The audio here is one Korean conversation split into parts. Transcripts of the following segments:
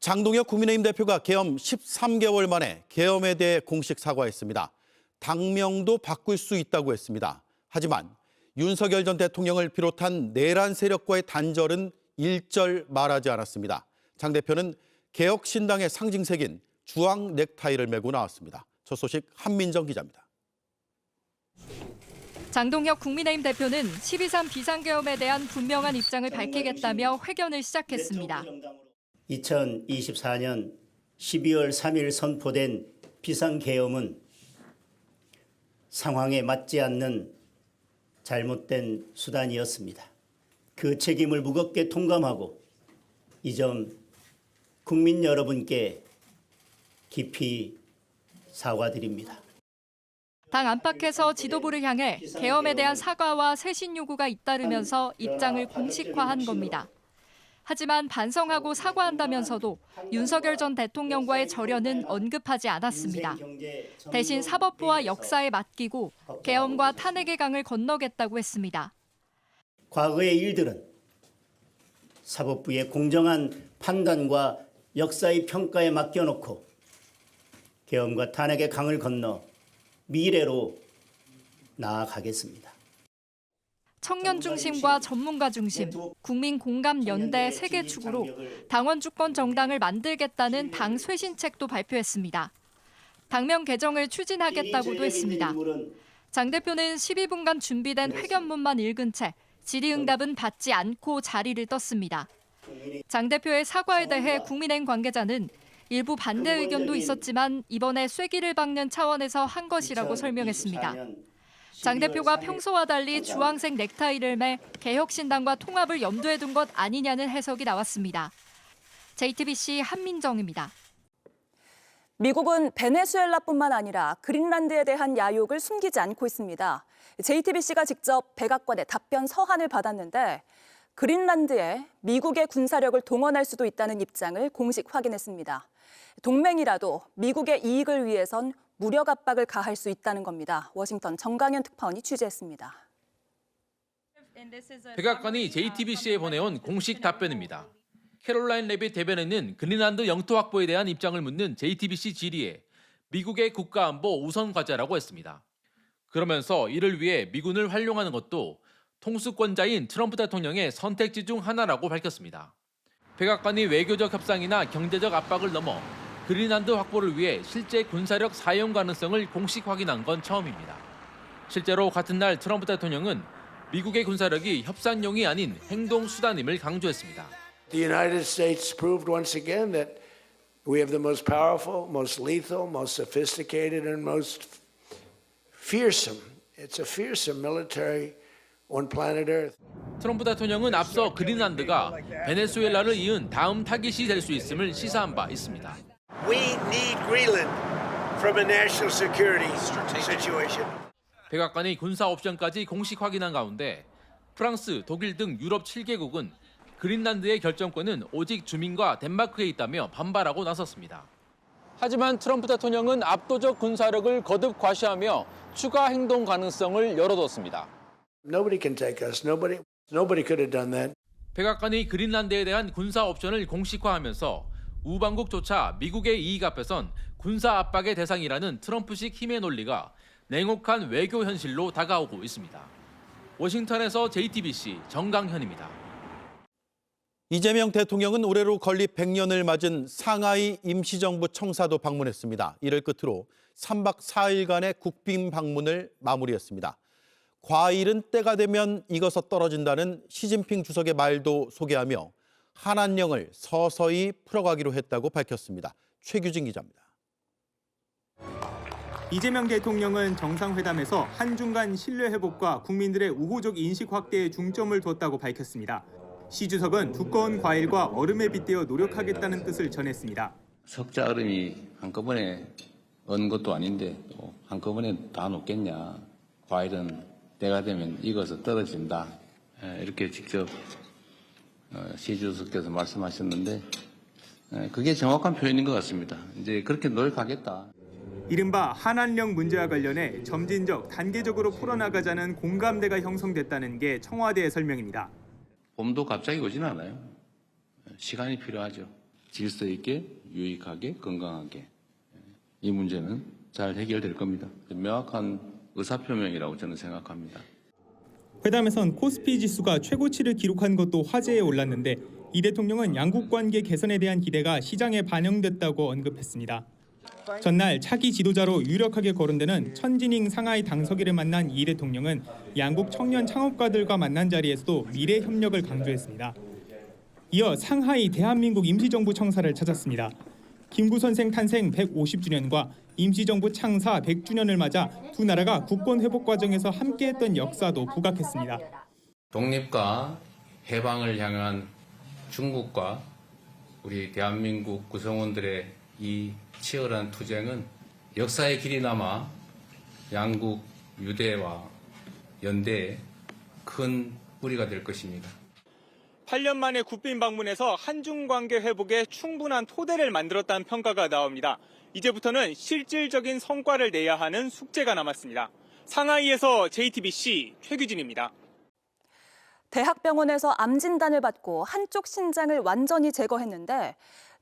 장동혁 국민의힘 대표가 계엄 13개월 만에 계엄에 대해 공식 사과했습니다. 당명도 바꿀 수 있다고 했습니다. 하지만 윤석열 전 대통령을 비롯한 내란 세력과의 단절은 일절 말하지 않았습니다. 장 대표는 개혁신당의 상징색인 주황 넥타이를 메고 나왔습니다. 첫 소식 한민정 기자입니다. 장동혁 국민의힘 대표는 12.3 비상계엄에 대한 분명한 입장을 밝히겠다며 회견을 시작했습니다. 2024년 12월 3일 선포된 비상계엄은 상황에 맞지 않는 잘못된 수단이었습니다. 그 책임을 무겁게 통감하고 이 점 국민 여러분께 깊이 사과드립니다. 당 안팎에서 지도부를 향해 계엄에 대한 사과와 쇄신 요구가 잇따르면서 입장을 공식화한 겁니다. 하지만 반성하고 사과한다면서도 윤석열 전 대통령과의 절연은 언급하지 않았습니다. 대신 사법부와 역사에 맡기고 계엄과 탄핵의 강을 건너겠다고 했습니다. 과거의 일들은 사법부의 공정한 판단과 역사의 평가에 맡겨놓고 계엄과 탄핵의 강을 건너 미래로 나아가겠습니다. 청년 중심과 전문가 중심, 국민 공감 연대 3개 축으로 당원 주권 정당을 만들겠다는 당 쇄신책도 발표했습니다. 당명 개정을 추진하겠다고도 했습니다. 장 대표는 12분간 준비된 회견문만 읽은 채 질의응답은 받지 않고 자리를 떴습니다. 장 대표의 사과에 대해 국민의힘 관계자는 일부 반대 의견도 있었지만 이번에 쐐기를 박는 차원에서 한 것이라고 설명했습니다. 장 대표가 평소와 달리 주황색 넥타이를 매 개혁신당과 통합을 염두에 둔 것 아니냐는 해석이 나왔습니다. JTBC 한민정입니다. 미국은 베네수엘라뿐만 아니라 그린란드에 대한 야욕을 숨기지 않고 있습니다. JTBC가 직접 백악관의 답변 서한을 받았는데 그린란드에 미국의 군사력을 동원할 수도 있다는 입장을 공식 확인했습니다. 동맹이라도 미국의 이익을 위해선 무력 압박을 가할 수 있다는 겁니다. 워싱턴 정강현 특파원이 취재했습니다. 백악관이 JTBC에 보내온 공식 답변입니다. 캐롤라인 레빗 대변인은 그린란드 영토 확보에 대한 입장을 묻는 JTBC 질의에 미국의 국가안보 우선 과제라고 했습니다. 그러면서 이를 위해 미군을 활용하는 것도 통수권자인 트럼프 대통령의 선택지 중 하나라고 밝혔습니다. 백악관이 외교적 협상이나 경제적 압박을 넘어 그린란드 확보를 위해 실제 군사력 사용 가능성을 공식 확인한 건 처음입니다. 실제로 같은 날 트럼프 대통령은 미국의 군사력이 협상용이 아닌 행동 수단임을 강조했습니다. The United States proved once again that we have the most powerful, most lethal, most sophisticated, and most fearsome. It's a fearsome military on planet Earth. 트럼프 대통령은 앞서 그린란드가 베네수엘라를 이은 다음 타깃이 될 수 있음을 시사한 바 있습니다. We need Greenland from a national security situation. 백악관이 군사 옵션까지 공식 확인한 가운데 프랑스, 독일 등 유럽 7개국은 그린란드의 결정권은 오직 주민과 덴마크에 있다며 반발하고 나섰습니다. 하지만 트럼프 대통령은 압도적 군사력을 거듭 과시하며 추가 행동 가능성을 열어뒀습니다. Nobody can take us. Nobody could have done that. 백악관이 그린란드에 대한 군사 옵션을 공식화하면서 우방국조차 미국의 이익 앞에선 군사 압박의 대상이라는 트럼프식 힘의 논리가 냉혹한 외교 현실로 다가오고 있습니다. 워싱턴에서 JTBC 정강현입니다. 이재명 대통령은 올해로 건립 100년을 맞은 상하이 임시정부 청사도 방문했습니다. 이를 끝으로 3박 4일간의 국빈 방문을 마무리했습니다. 과일은 때가 되면 익어서 떨어진다는 시진핑 주석의 말도 소개하며 한안령을 서서히 풀어가기로 했다고 밝혔습니다. 최규진 기자입니다. 이재명 대통령은 정상회담에서 한중간 신뢰 회복과 국민들의 우호적 인식 확대에 중점을 뒀다고 밝혔습니다. 시 주석은 두꺼운 과일과 얼음에 빗대어 노력하겠다는 뜻을 전했습니다. 석자 얼음이 한꺼번에 얻는 것도 아닌데 또 한꺼번에 다 녹겠냐. 과일은 때가 되면 익어서 떨어진다. 이렇게 직접 시 주석께서 말씀하셨는데 그게 정확한 표현인 것 같습니다. 이제 그렇게 노력하겠다. 이른바 한안령 문제와 관련해 점진적, 단계적으로 풀어나가자는 공감대가 형성됐다는 게 청와대의 설명입니다. 봄도 갑자기 오진 않아요. 시간이 필요하죠. 질서 있게, 유익하게, 건강하게 이 문제는 잘 해결될 겁니다. 명확한 의사표명이라고 저는 생각합니다. 회담에선 코스피 지수가 최고치를 기록한 것도 화제에 올랐는데 이 대통령은 양국 관계 개선에 대한 기대가 시장에 반영됐다고 언급했습니다. 전날 차기 지도자로 유력하게 거론되는 천진잉 상하이 당서기를 만난 이 대통령은 양국 청년 창업가들과 만난 자리에서도 미래 협력을 강조했습니다. 이어 상하이 대한민국 임시정부 청사를 찾았습니다. 김구 선생 탄생 150주년과 임시정부 창사 100주년을 맞아 두 나라가 국권 회복 과정에서 함께했던 역사도 부각했습니다. 독립과 해방을 향한 중국과 우리 대한민국 구성원들의 이 치열한 투쟁은 역사의 길이 남아 양국 유대와 연대에 큰 뿌리가 될 것입니다. 8년 만에 국빈 방문에서 한중 관계 회복에 충분한 토대를 만들었다는 평가가 나옵니다. 이제부터는 실질적인 성과를 내야 하는 숙제가 남았습니다. 상하이에서 JTBC 최규진입니다. 대학병원에서 암 진단을 받고 한쪽 신장을 완전히 제거했는데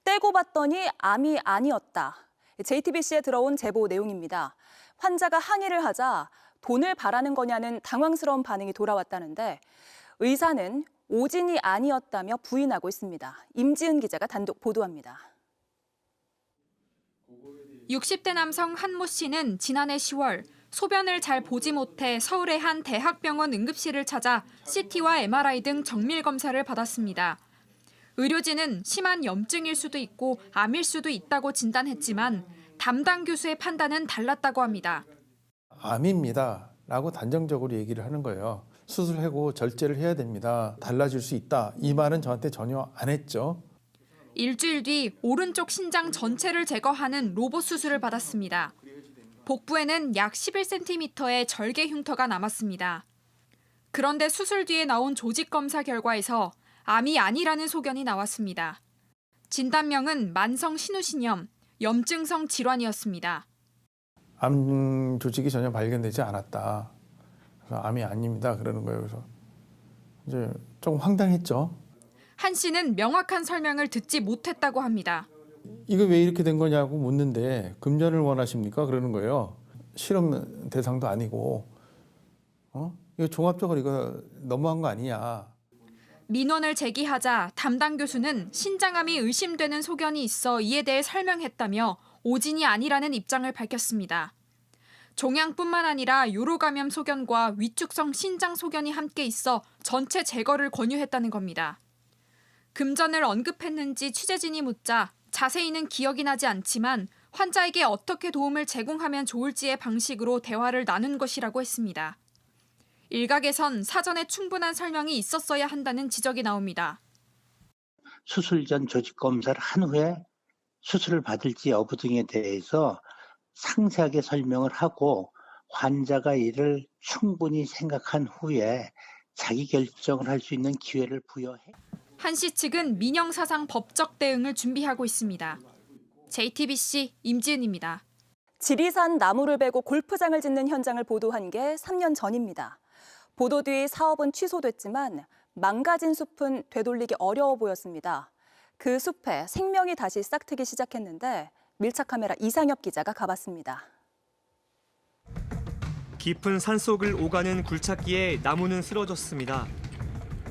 떼고 봤더니 암이 아니었다. JTBC에 들어온 제보 내용입니다. 환자가 항의를 하자 돈을 바라는 거냐는 당황스러운 반응이 돌아왔다는데 의사는 오진이 아니었다며 부인하고 있습니다. 임지은 기자가 단독 보도합니다. 60대 남성 한모 씨는 지난해 10월 소변을 잘 보지 못해 서울의 한 대학병원 응급실을 찾아 CT와 MRI 등 정밀 검사를 받았습니다. 의료진은 심한 염증일 수도 있고 암일 수도 있다고 진단했지만 담당 교수의 판단은 달랐다고 합니다. 암입니다 라고 단정적으로 얘기를 하는 거예요. 수술하고 절제를 해야 됩니다. 달라질 수 있다. 이 말은 저한테 전혀 안 했죠. 일주일 뒤 오른쪽 신장 전체를 제거하는 로봇 수술을 받았습니다. 복부에는 약 11cm의 절개 흉터가 남았습니다. 그런데 수술 뒤에 나온 조직 검사 결과에서 암이 아니라는 소견이 나왔습니다. 진단명은 만성 신우신염, 염증성 질환이었습니다. 암 조직이 전혀 발견되지 않았다. 그래서 암이 아닙니다. 그러는 거예요. 그래서 이제 조금 황당했죠. 한 씨는 명확한 설명을 듣지 못했다고 합니다. 이거 왜 이렇게 된 거냐고 묻는데 금전을 원하십니까? 그러는 거예요. 실험 대상도 아니고. 이거 종합적으로 이거 너무한 거 아니냐. 민원을 제기하자 담당 교수는 신장암이 의심되는 소견이 있어 이에 대해 설명했다며 오진이 아니라는 입장을 밝혔습니다. 종양뿐만 아니라 요로 감염 소견과 위축성 신장 소견이 함께 있어 전체 제거를 권유했다는 겁니다. 금전을 언급했는지 취재진이 묻자 자세히는 기억이 나지 않지만 환자에게 어떻게 도움을 제공하면 좋을지의 방식으로 대화를 나눈 것이라고 했습니다. 일각에선 사전에 충분한 설명이 있었어야 한다는 지적이 나옵니다. 수술 전 조직 검사를 한 후에 수술을 받을지 여부 등에 대해서 상세하게 설명을 하고 환자가 이를 충분히 생각한 후에 자기 결정을 할 수 있는 기회를 부여해. 한 씨 측은 민영사상 법적 대응을 준비하고 있습니다. JTBC 임지은입니다. 지리산 나무를 베고 골프장을 짓는 현장을 보도한 게 3년 전입니다. 보도 뒤 사업은 취소됐지만 망가진 숲은 되돌리기 어려워 보였습니다. 그 숲에 생명이 다시 싹트기 시작했는데 밀착 카메라 이상엽 기자가 가봤습니다. 깊은 산속을 오가는 굴착기에 나무는 쓰러졌습니다.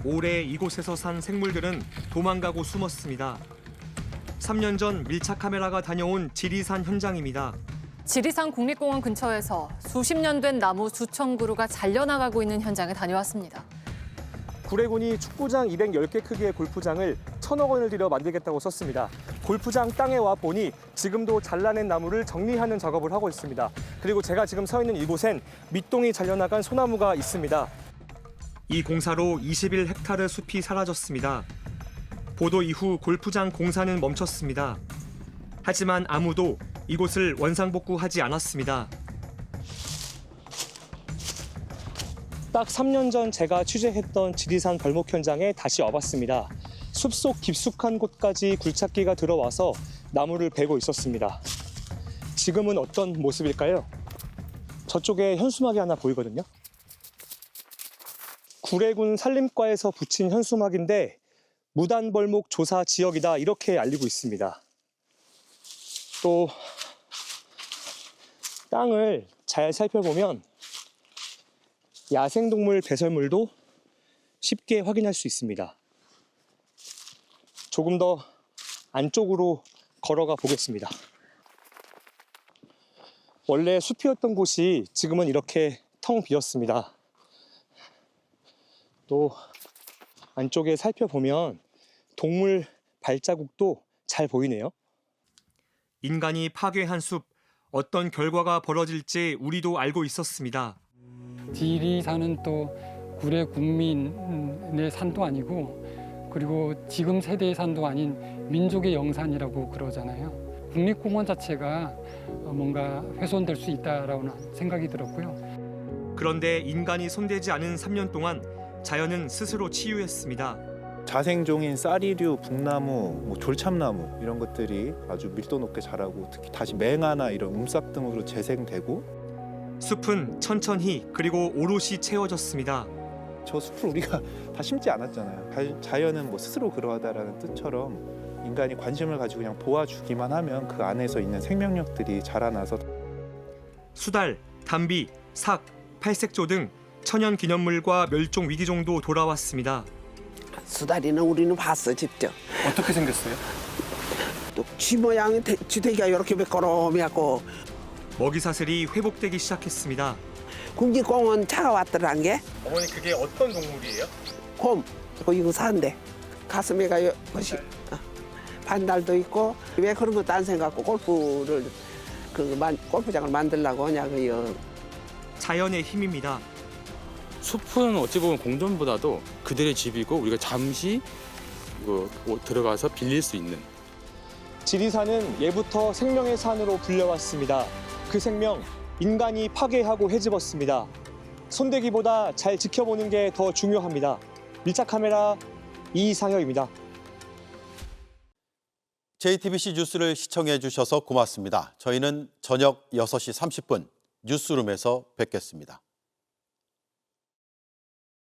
오래 이곳에서 산 생물들은 도망가고 숨었습니다. 3년 전 밀착 카메라가 다녀온 지리산 현장입니다. 지리산 국립공원 근처에서 수십 년 된 나무 수천 그루가 잘려나가고 있는 현장에 다녀왔습니다. 구례군이 축구장 210개 크기의 골프장을 1,000억 원을 들여 만들겠다고 썼습니다. 골프장 땅에 와 보니 지금도 잘라낸 나무를 정리하는 작업을 하고 있습니다. 그리고 제가 지금 서 있는 이곳엔 밑동이 잘려나간 소나무가 있습니다. 이 공사로 21헥타르 숲이 사라졌습니다. 보도 이후 골프장 공사는 멈췄습니다. 하지만 아무도 이곳을 원상복구하지 않았습니다. 딱 3년 전 제가 취재했던 지리산 벌목 현장에 다시 와봤습니다. 숲속 깊숙한 곳까지 굴착기가 들어와서 나무를 베고 있었습니다. 지금은 어떤 모습일까요? 저쪽에 현수막이 하나 보이거든요. 구례군 산림과에서 붙인 현수막인데 무단벌목 조사 지역이다 이렇게 알리고 있습니다. 또 땅을 잘 살펴보면 야생동물 배설물도 쉽게 확인할 수 있습니다. 조금 더 안쪽으로 걸어가 보겠습니다. 원래 숲이었던 곳이 지금은 이렇게 텅 비었습니다. 또 안쪽에 살펴보면 동물 발자국도 잘 보이네요. 인간이 파괴한 숲, 어떤 결과가 벌어질지 우리도 알고 있었습니다. 지리산은 또 구례 국민의 산도 아니고 그리고 지금 세대의 산도 아닌 민족의 영산이라고 그러잖아요. 국립공원 자체가 뭔가 훼손될 수 있다라는 생각이 들었고요. 그런데 인간이 손대지 않은 3년 동안 자연은 스스로 치유했습니다. 자생종인 쌀이류, 북나무, 졸참나무 이런 것들이 아주 밀도 높게 자라고 특히 다시 맹아나 이런 움싹 등으로 재생되고 숲은 천천히 그리고 오롯이 채워졌습니다. 저 숲을 우리가 다 심지 않았잖아요. 자연은 뭐 스스로 그러하다라는 뜻처럼 인간이 관심을 가지고 그냥 보아주기만 하면 그 안에서 있는 생명력들이 자라나서 수달, 담비, 삭, 팔색조 등 천연 기념물과 멸종 위기종도 돌아왔습니다. 수다리는 우리는 봤어 직접. 어떻게 생겼어요? 또 쥐 모양의 쥐대기가 이렇게 매끄러미하고. 먹이사슬이 회복되기 시작했습니다. 국립공원 차가 왔더란 게. 어머니 그게 어떤 동물이에요? 곰. 이거 사는데 가슴에가 것이 반달도 있고 왜 그런 것도 안 생각고 골프장을 만들려고 하냐고요. 자연의 힘입니다. 숲은 어찌 보면 공존보다도 그들의 집이고 우리가 잠시 들어가서 빌릴 수 있는. 지리산은 예부터 생명의 산으로 불려왔습니다. 그 생명, 인간이 파괴하고 헤집었습니다. 손대기보다 잘 지켜보는 게 더 중요합니다. 밀착 카메라 이상혁입니다. JTBC 뉴스를 시청해 주셔서 고맙습니다. 저희는 저녁 6시 30분 뉴스룸에서 뵙겠습니다.